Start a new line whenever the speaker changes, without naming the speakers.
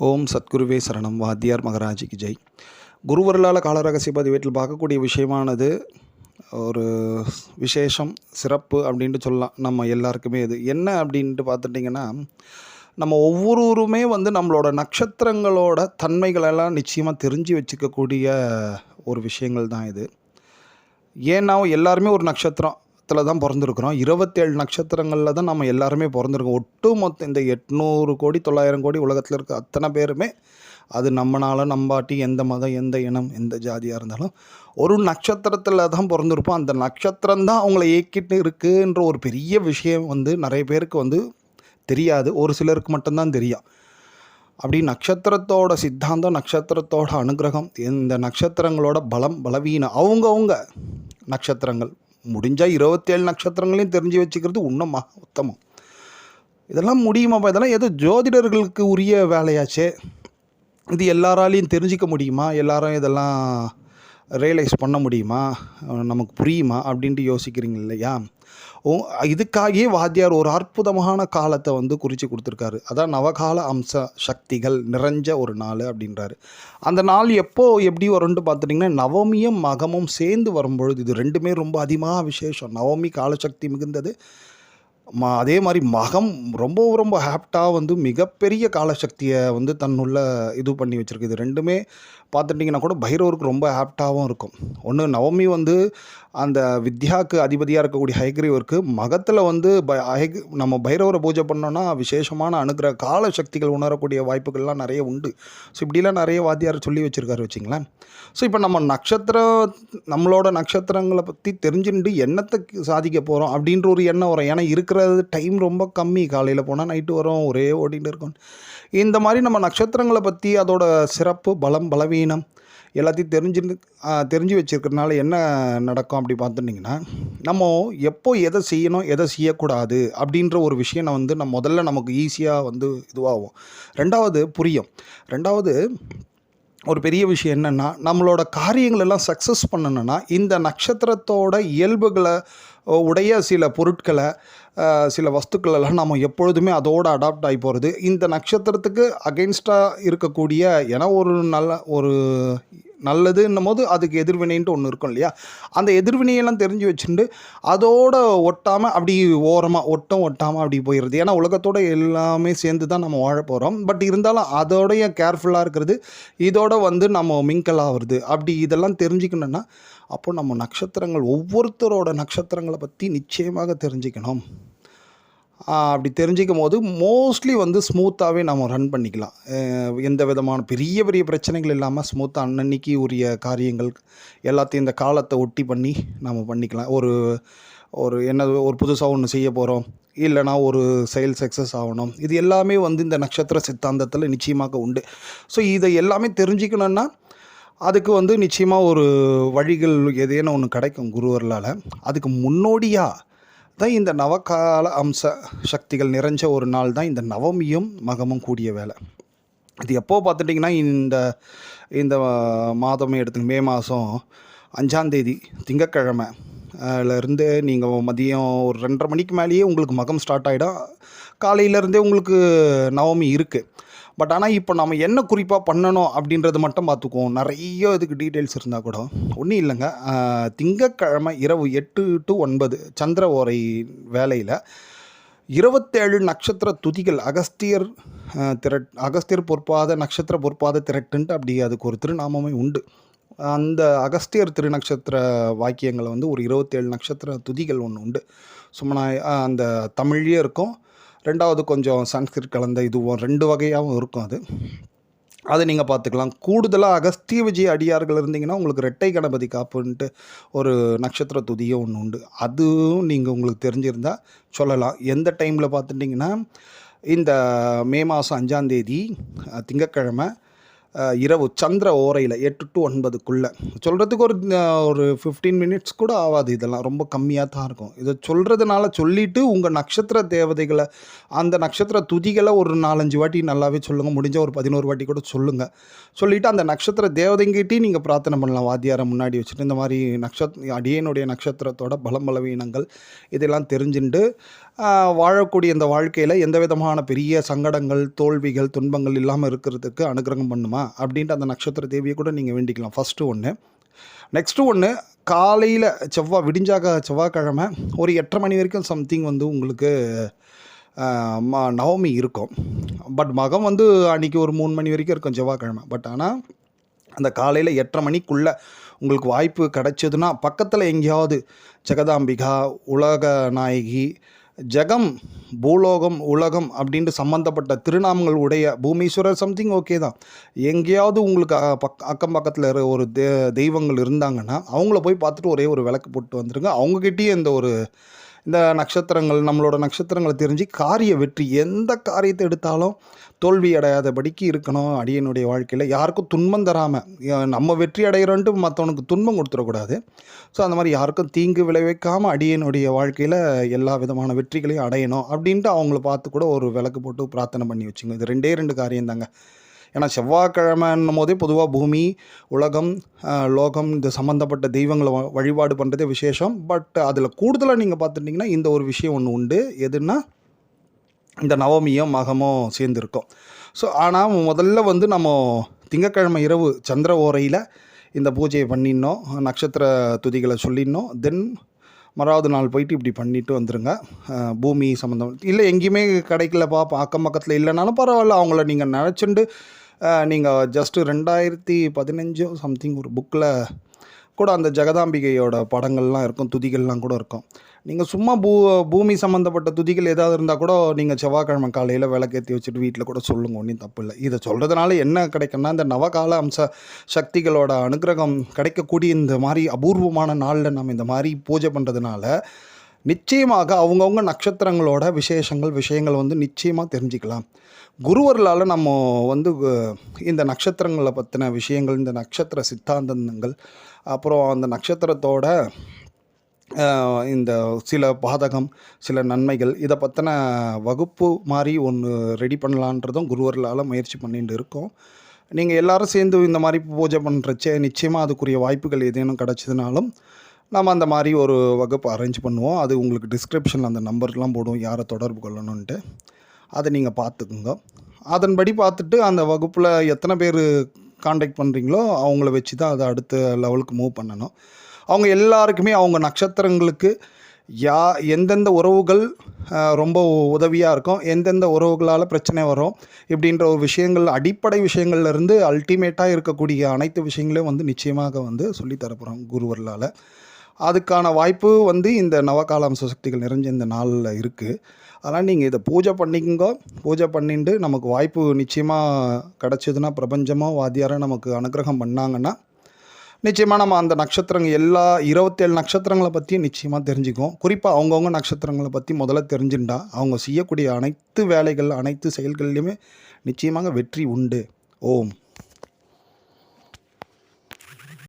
ஓம் சத்குருவே சரணம். வாத்தியார் மகராஜிக்கு ஜெய். குருவருளால் காலரகசிய பதிவேட்டில் பார்க்கக்கூடிய விஷயமானது ஒரு விசேஷம், சிறப்பு அப்படின்ட்டு சொல்லலாம். நம்ம எல்லாருக்குமே இது என்ன அப்படின்ட்டு பார்த்துட்டிங்கன்னா, நம்ம ஒவ்வொருவருமே நம்மளோட நட்சத்திரங்களோட தன்மைகளெல்லாம் நிச்சயமாக தெரிஞ்சு வச்சுக்கக்கூடிய ஒரு விஷயங்கள் தான் இது. ஏன்னா எல்லாருமே ஒரு நட்சத்திரத்தில் தான் பிறந்திருக்கிறோம். 27 நட்சத்திரங்களில் தான் நம்ம எல்லாருமே பிறந்திருக்கோம். ஒட்டுமொத்த இந்த 800 கோடி 900 கோடி உலகத்தில் இருக்க அத்தனை பேருமே, அது நம்மனால நம்பாட்டி எந்த மதம், எந்த இனம், எந்த ஜாதியாக இருந்தாலும் ஒரு நட்சத்திரத்தில் தான் பிறந்திருப்போம். அந்த நட்சத்திரம் தான் அவங்கள இயக்கிட்டு இருக்குன்ற ஒரு பெரிய விஷயம் நிறைய பேருக்கு தெரியாது. ஒரு சிலருக்கு மட்டும்தான் தெரியும். அப்படி நட்சத்திரத்தோட சித்தாந்தம், நட்சத்திரத்தோட அனுகிரகம், இந்த நட்சத்திரங்களோட பலம் பலவீனம், அவங்கவுங்க நட்சத்திரங்கள் முடிஞ்சால் 27 நட்சத்திரங்களையும் தெரிஞ்சு வச்சுக்கிறது இன்னும் உத்தமம். இதெல்லாம் முடியுமாப்பா? இதெல்லாம் ஏதோ ஜோதிடர்களுக்கு உரிய வேலையாச்சே. இது எல்லாராலையும் தெரிஞ்சிக்க முடியுமா? எல்லாரும் இதெல்லாம் ரியலைஸ் பண்ண முடியுமா? நமக்கு புரியுமா அப்படின்ட்டு யோசிக்கிறீங்க இல்லையா? இதுக்காகவே வாத்தியார் ஒரு அற்புதமான காலத்தை குறித்து கொடுத்துருக்காரு. அதான் நவகால அம்ச சக்திகள் நிறைஞ்ச ஒரு நாள் அப்படின்றாரு. அந்த நாள் எப்படி வரும்னு பார்த்துட்டிங்கன்னா, நவமியும் மகமும் சேர்ந்து வரும்பொழுது இது ரெண்டுமே ரொம்ப அதிகமாக விசேஷம். நவமி காலசக்தி மிகுந்தது, அதே மாதிரி மகம் ரொம்ப ரொம்ப ஹாப்டாக மிகப்பெரிய காலசக்தியை தன்னுள்ள இது பண்ணி வச்சுருக்கு. இது ரெண்டுமே பார்த்துட்டிங்கன்னா கூட பைரவருக்கு ரொம்ப ஆப்டாகவும் இருக்கும். ஒன்று நவமி அந்த வித்யாவுக்கு அதிபதியாக இருக்கக்கூடிய ஹயக்ரீவருக்கு, மகத்தில் நம்ம பைரவரை பூஜை பண்ணோன்னா விசேஷமான அனுகிரக காலசக்திகள் உணரக்கூடிய வாய்ப்புகள்லாம் நிறைய உண்டு. ஸோ இப்படிலாம் நிறைய வாத்தியார் சொல்லி வச்சுருக்காரு வச்சிங்களேன். ஸோ இப்போ நம்ம நம்மளோட நட்சத்திரங்களை பற்றி தெரிஞ்சுட்டு என்னத்தை சாதிக்க போகிறோம் அப்படின்ற ஒரு எண்ணம் வரும். ஏன்னா இருக்கிறது டைம் ரொம்ப கம்மி. காலையில் போனால் நைட்டு வரும், ஒரே ஓடிட்டு இருக்கும். இந்த மாதிரி நம்ம நட்சத்திரங்களை பற்றி, அதோட சிறப்பு, பலம், பலவீனம் எல்லாத்தையும் தெரிஞ்சு வச்சுருக்கிறதுனால என்ன நடக்கும் அப்படி பார்த்துட்டிங்கன்னா, நம்ம எப்போ எதை செய்யணும், எதை செய்யக்கூடாது அப்படின்ற ஒரு விஷயம் நம்ம முதல்ல நமக்கு ஈஸியாக இதுவாகும். ரெண்டாவது புரியும். ரெண்டாவது ஒரு பெரிய விஷயம் என்னென்னா, நம்மளோட காரியங்களெல்லாம் சக்ஸஸ் பண்ணணுன்னா இந்த நட்சத்திரத்தோட இயல்புகளை உடைய சில பொருட்களை, சில வஸ்துக்களெல்லாம் நம்ம எப்பொழுதுமே அதோடு அடாப்ட் ஆகி போகிறது. இந்த நட்சத்திரத்துக்கு அகெயின்ஸ்டாக இருக்கக்கூடிய, ஏன்னா ஒரு நல்லதுன்னும் போது அதுக்கு எதிர்வினைன்ட்டு ஒன்று இருக்கும் இல்லையா? அந்த எதிர்வினையெல்லாம் தெரிஞ்சு வச்சுட்டு அதோட ஒட்டாமல் அப்படி ஓரமாக ஒட்டாமல் அப்படி போயிடுறது. ஏன்னா உலகத்தோடு எல்லாமே சேர்ந்து தான் நம்ம வாழ போகிறோம். பட் இருந்தாலும் அதோடைய கேர்ஃபுல்லாக இருக்கிறது, இதோட நம்ம மிங்கல் ஆகிறது. அப்படி இதெல்லாம் தெரிஞ்சுக்கணுன்னா அப்போ நம்ம நட்சத்திரங்கள், ஒவ்வொருத்தரோட நட்சத்திரங்களை பற்றி நிச்சயமாக தெரிஞ்சுக்கணும். அப்படி தெரிஞ்சிக்கும் போது மோஸ்ட்லி ஸ்மூத்தாகவே நம்ம ரன் பண்ணிக்கலாம். எந்த விதமான பெரிய பெரிய பிரச்சனைகள் இல்லாமல் ஸ்மூத்தாக அன்னன்னைக்கு உரிய காரியங்கள் எல்லாத்தையும் இந்த காலத்தை ஒட்டி பண்ணி நம்ம பண்ணிக்கலாம். ஒரு புதுசாக ஒன்று செய்ய போகிறோம், இல்லைனா ஒரு செயல் சக்ஸஸ் ஆகணும், இது எல்லாமே இந்த நட்சத்திர சித்தாந்தத்தில் நிச்சயமாக உண்டு. ஸோ இதை எல்லாமே தெரிஞ்சுக்கணுன்னா அதுக்கு நிச்சயமாக ஒரு வழிகள் ஏதேனும் ஒன்று கிடைக்கும் குருவர்களால். அதுக்கு முன்னோடியாக தான் இந்த நவகால அம்ச சக்திகள் நிறைஞ்ச ஒரு நாள் தான் இந்த நவமியும் மகமும் கூடிய வேலை. இது எப்போ பார்த்துட்டிங்கன்னா, இந்த மாதமே எடுத்துங்க, மே மாதம் 5ஆம் தேதி திங்கட்கிழமை இருந்து நீங்கள் மதியம் ஒரு 2:30 மணிக்கு மேலேயே உங்களுக்கு மகம் ஸ்டார்ட் ஆகிடும். காலையிலேருந்தே உங்களுக்கு நவமி இருக்குது. பட் ஆனால் இப்போ நம்ம என்ன குறிப்பாக பண்ணணும் அப்படின்றது மட்டும் பார்த்துக்குவோம். நிறைய இதுக்கு டீட்டெயில்ஸ் இருந்தால் கூட ஒன்றும் இல்லைங்க. திங்கட்கிழமை இரவு 8 to 9 சந்திர ஓரை வேலையில் 27 நட்சத்திர துதிகள், அகஸ்தியர் பொற்பாத நட்சத்திர பொற்பாத திரட்டுன்ட்டு அப்படி அதுக்கு ஒரு திருநாமமே உண்டு. அந்த அகஸ்தியர் திருநட்சத்திர வாக்கியங்களை ஒரு 27 நட்சத்திர துதிகள் ஒன்று உண்டு. சும்மா அந்த தமிழ்லேயே இருக்கும், ரெண்டாவது கொஞ்சம் சன்ஸ்கிரிட் கலந்த இதுவும் 2 வகையாகவும் இருக்கும். அது நீங்கள் பார்த்துக்கலாம். கூடுதலாக அகஸ்திய விஜய அடியார்கள் இருந்தீங்கன்னா உங்களுக்கு ரெட்டை கணபதி காப்புன்ட்டு ஒரு நட்சத்திர துதியும் ஒன்று உண்டு. அதுவும் நீங்கள் உங்களுக்கு தெரிஞ்சிருந்தால் சொல்லலாம். எந்த டைமில் பார்த்துட்டிங்கன்னா, இந்த மே மாதம் 5ஆம் தேதி திங்கட்கிழமை இரவு சந்திர ஓரையில் 8 to 9க்குள்ளே சொல்கிறதுக்கு ஒரு 15 மினிட்ஸ் கூட ஆகாது. இதெல்லாம் ரொம்ப கம்மியாக தான் இருக்கும். இதை சொல்கிறதுனால சொல்லிவிட்டு உங்கள் நட்சத்திர தேவதைகளை, அந்த நட்சத்திர துதிகளை ஒரு 4-5 வாட்டி நல்லாவே சொல்லுங்கள். முடிஞ்ச ஒரு 11 வாட்டி கூட சொல்லுங்கள். சொல்லிவிட்டு அந்த நட்சத்திர தேவதைங்கிட்டையும் நீங்கள் பிரார்த்தனை பண்ணலாம். வாத்தியாரை முன்னாடி வச்சுட்டு இந்த மாதிரி அடியனுடைய நட்சத்திரத்தோட பலம் பலவீனங்கள் இதெல்லாம் தெரிஞ்சுட்டு வாழக்கூடிய இந்த வாழ்க்கையில் எந்த விதமான பெரிய சங்கடங்கள், தோல்விகள், துன்பங்கள் இல்லாமல் இருக்கிறதுக்கு அனுக்கிரகம் பண்ணுமா அப்படின்ட்டு அந்த நட்சத்திர தேவியை கூட நீங்கள் வேண்டிக்கலாம். ஃபஸ்ட்டு ஒன்று. நெக்ஸ்ட்டு ஒன்று, காலையில் செவ்வாய்க்கிழமை ஒரு 8:30 மணி வரைக்கும் சம்திங் வந்து உங்களுக்கு நவமி இருக்கும். பட் மகம் வந்து அன்றைக்கி ஒரு 3 மணி வரைக்கும் இருக்கும் செவ்வாய்க்கிழமை. பட் ஆனால் அந்த காலையில் 8:30 மணிக்குள்ளே உங்களுக்கு வாய்ப்பு கிடைச்சதுன்னா பக்கத்தில் எங்கேயாவது ஜெகதாம்பிகா, உலக நாயகி, ஜெகம், பூலோகம், உலகம் அப்படின்ட்டு சம்மந்தப்பட்ட திருநாமங்கள் உடைய பூமீஸ்வரர் சம்திங் ஓகே தான். எங்கேயாவது உங்களுக்கு அக்கம் பக்கத்தில் ஒரு தெய்வங்கள் இருந்தாங்கன்னா அவங்கள போய் பார்த்துட்டு ஒரே ஒரு விளக்கு போட்டு வந்துடுங்க. அவங்கக்கிட்டேயே இந்த நட்சத்திரங்கள், நம்மளோட நட்சத்திரங்களை தெரிஞ்சு காரிய வெற்றி, எந்த காரியத்தை எடுத்தாலும் தோல்வி அடையாதபடிக்கு இருக்கணும். அடியனுடைய வாழ்க்கையில் யாருக்கும் துன்பம் தராமல், நம்ம வெற்றி அடைகிறோன்ட்டு மற்றவனுக்கு துன்பம் கொடுத்துடக்கூடாது. ஸோ அந்த மாதிரி யாருக்கும் தீங்கு விளைவிக்காமல் அடியனுடைய வாழ்க்கையில் எல்லா விதமான வெற்றிகளையும் அடையணும் அப்படின்ட்டு அவங்கள பார்த்து கூட ஒரு விளக்கு போட்டு பிரார்த்தனை பண்ணி வச்சுங்க. இது 2 காரியம் தாங்க. ஏன்னா செவ்வாய்க்கிழமைன்னும் போதே பொதுவாக பூமி, உலகம், லோகம் இந்த சம்மந்தப்பட்ட தெய்வங்களை வழிபாடு பண்ணுறதே விசேஷம். பட் அதில் கூடுதலாக நீங்கள் பார்த்துட்டிங்கன்னா இந்த ஒரு விஷயம் ஒன்று உண்டு. எதுன்னா இந்த நவமியும் மகமும் சேர்ந்துருக்கும். ஸோ ஆனால் முதல்ல வந்து நம்ம திங்கட்கிழமை இரவு சந்திர ஓரையில் இந்த பூஜையை பண்ணிடணும், நட்சத்திர துதிகளை சொல்லிடணும். தென் மறாவது நாள் போயிட்டு இப்படி பண்ணிவிட்டு வந்துடுங்க. பூமி சம்மந்தம் இல்லை எங்கேயுமே கிடைக்கலப்பா, அக்கம் பக்கத்தில் இல்லைனாலும் பரவாயில்ல, அவங்கள நீங்கள் நினச்சிண்டு நீங்கள் ஜஸ்ட்டு 2015 சம்திங் ஒரு புக்கில் கூட அந்த ஜெகதாம்பிகையோட படங்கள்லாம் இருக்கும், துதிகள்லாம் கூட இருக்கும். நீங்கள் சும்மா பூமி சம்மந்தப்பட்ட துதிகள் ஏதாவது இருந்தால் கூட நீங்கள் செவ்வாய்க்கிழமை காலையில் விளக்கேற்றி வச்சுட்டு வீட்டில் கூட சொல்லுங்கள், ஒன்றும் தப்பு இல்லை. இதை சொல்கிறதுனால என்ன கிடைக்குன்னா, இந்த நவகால அம்ச சக்திகளோட அனுக்கிரகம் கிடைக்கக்கூடிய இந்த மாதிரி அபூர்வமான நாளில் நம்ம இந்த மாதிரி பூஜை பண்ணுறதுனால நிச்சயமாக அவங்கவுங்க நட்சத்திரங்களோட விஷயங்கள் வந்து நிச்சயமாக தெரிஞ்சுக்கலாம். குருவர்களால் நம்ம வந்து இந்த நட்சத்திரங்களை பற்றின விஷயங்கள், இந்த நட்சத்திர சித்தாந்தங்கள், அப்புறம் அந்த நட்சத்திரத்தோட இந்த சில பாதகம், சில நன்மைகள், இதை பற்றின வகுப்பு மாதிரி ஒன்று ரெடி பண்ணலான்றதும் குருவர்களால் முயற்சி பண்ணிட்டு இருக்கோம். நீங்கள் எல்லோரும் சேர்ந்து இந்த மாதிரி பூஜை பண்ணுறச்சே நிச்சயமாக அதுக்குரிய வாய்ப்புகள் ஏதேனும் கிடச்சிதுனாலும் நம்ம அந்த மாதிரி ஒரு வகுப்பு அரேஞ்ச் பண்ணுவோம். அது உங்களுக்கு டிஸ்கிரிப்ஷனில் அந்த நம்பர்லாம் போடுவோம், யாரை தொடர்பு கொள்ளணுன்ட்டு. அதை நீங்கள் பார்த்துக்குங்க. அதன்படி பார்த்துட்டு அந்த வகுப்பில் எத்தனை பேர் காண்டாக்ட் பண்ணுறீங்களோ அவங்கள வச்சு தான் அதை அடுத்த லெவலுக்கு மூவ் பண்ணணும். அவங்க எல்லாருக்குமே அவங்க நட்சத்திரங்களுக்கு எந்தெந்த உறவுகள் ரொம்ப உதவியாக இருக்கும், எந்தெந்த உறவுகளால் பிரச்சனை வரும் இப்படின்ற ஒரு விஷயங்கள், அடிப்படை விஷயங்கள்லேருந்து அல்டிமேட்டாக இருக்கக்கூடிய அனைத்து விஷயங்களையும் வந்து நிச்சயமாக வந்து சொல்லித்தரப்போகிறோம் குருவர்களால். அதுக்கான வாய்ப்பு வந்து இந்த நவகால அம்ச சக்திகள் நிறைஞ்ச இந்த நாளில் இருக்குது. அதனால் நீங்கள் இதை பூஜை பண்ணிக்கோங்க. பூஜை பண்ணிட்டு நமக்கு வாய்ப்பு நிச்சயமாக கிடச்சிதுன்னா, பிரபஞ்சமோ வாத்தியாரோ நமக்கு அனுகிரகம் பண்ணாங்கன்னா நிச்சயமாக நம்ம அந்த நட்சத்திரங்கள் எல்லா 27 நட்சத்திரங்களை பற்றியும் நிச்சயமாக தெரிஞ்சுக்குவோம். குறிப்பாக அவங்கவுங்க நட்சத்திரங்களை பற்றி முதல்ல தெரிஞ்சுட்டா அவங்க செய்யக்கூடிய அனைத்து வேலைகள், அனைத்து செயல்கள்லையுமே நிச்சயமாக வெற்றி உண்டு. ஓம்.